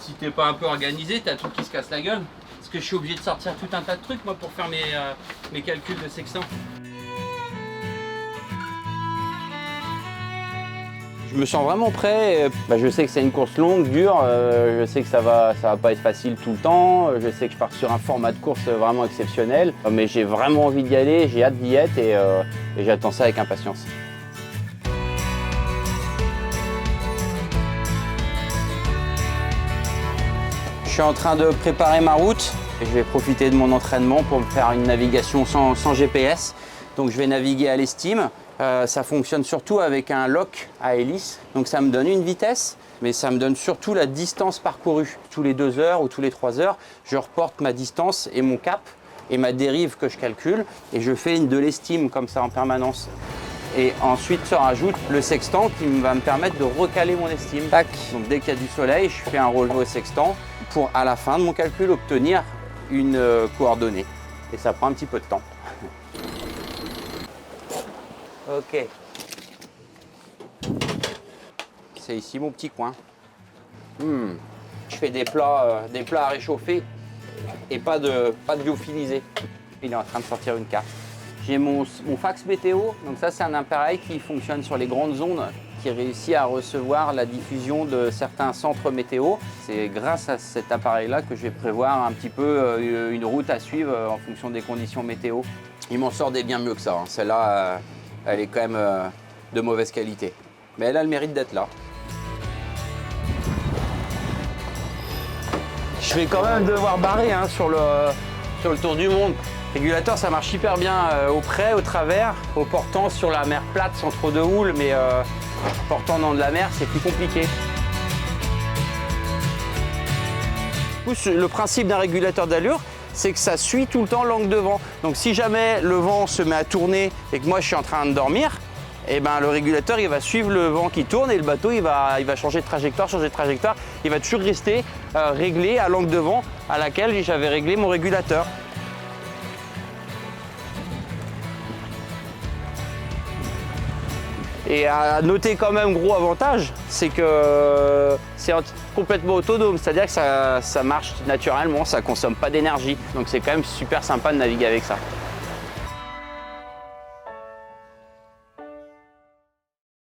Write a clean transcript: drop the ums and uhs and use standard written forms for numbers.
si t'es pas un peu organisé, t'as tout qui se casse la gueule. Parce que je suis obligé de sortir tout un tas de trucs moi pour faire mes calculs de sextant. Je me sens vraiment prêt. Je sais que c'est une course longue, dure. Je sais que ça va pas être facile tout le temps. Je sais que je pars sur un format de course vraiment exceptionnel. Mais j'ai vraiment envie d'y aller, j'ai hâte d'y être et j'attends ça avec impatience. Je suis en train de préparer ma route. Et je vais profiter de mon entraînement pour me faire une navigation sans GPS. Donc je vais naviguer à l'estime. Ça fonctionne surtout avec un lock à hélice. Donc ça me donne une vitesse, mais ça me donne surtout la distance parcourue. Tous les 2 heures ou tous les 3 heures, je reporte ma distance et mon cap et ma dérive que je calcule. Et je fais de l'estime comme ça en permanence. Et ensuite se rajoute le sextant qui va me permettre de recaler mon estime. Tac. Donc dès qu'il y a du soleil, je fais un relevé au sextant pour à la fin de mon calcul obtenir une coordonnée. Et ça prend un petit peu de temps. Ok. C'est ici mon petit coin. Je fais des plats à réchauffer et pas de lyophilisé. Il est en train de sortir une carte. J'ai mon fax météo. Donc ça, c'est un appareil qui fonctionne sur les grandes zones, qui réussit à recevoir la diffusion de certains centres météo. C'est grâce à cet appareil-là que je vais prévoir un petit peu une route à suivre en fonction des conditions météo. Il m'en sort des bien mieux que ça. Celle-là, elle est quand même de mauvaise qualité. Mais elle a le mérite d'être là. Je vais quand même devoir barrer sur le tour du monde. Le régulateur, ça marche hyper bien au près, au travers, au portant sur la mer plate sans trop de houle, mais portant dans de la mer, c'est plus compliqué. Le principe d'un régulateur d'allure, c'est que ça suit tout le temps l'angle de vent. Donc si jamais le vent se met à tourner et que moi je suis en train de dormir, eh ben, le régulateur il va suivre le vent qui tourne et le bateau il va changer de trajectoire. Il va toujours rester réglé à l'angle de vent à laquelle j'avais réglé mon régulateur. Et à noter quand même, gros avantage, c'est que c'est complètement autonome, c'est-à-dire que ça marche naturellement, ça ne consomme pas d'énergie. Donc c'est quand même super sympa de naviguer avec ça.